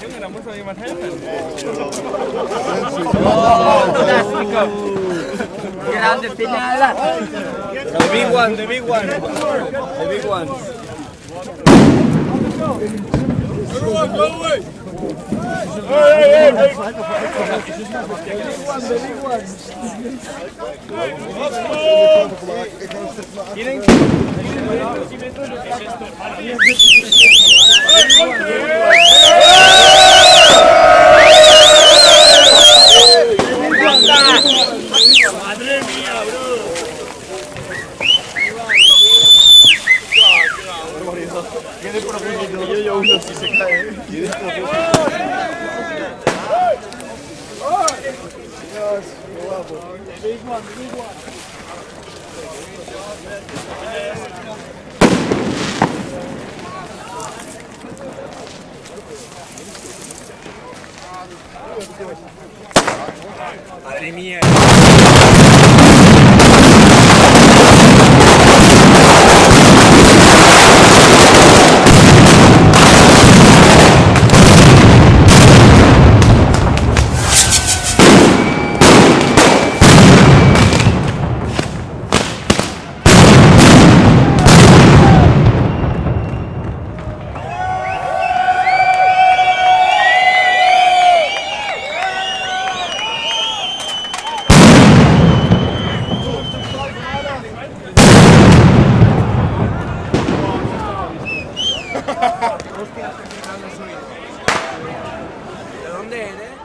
Junge, da muss doch jemand helfen. Fantástico. Grande finale. The big one, the big one. The big one. Madre mía, bro. Tiene propósito. Yo uno si se cae. Dios, qué guapo. The big one, the big one. Madre mía. ¿De dónde eres?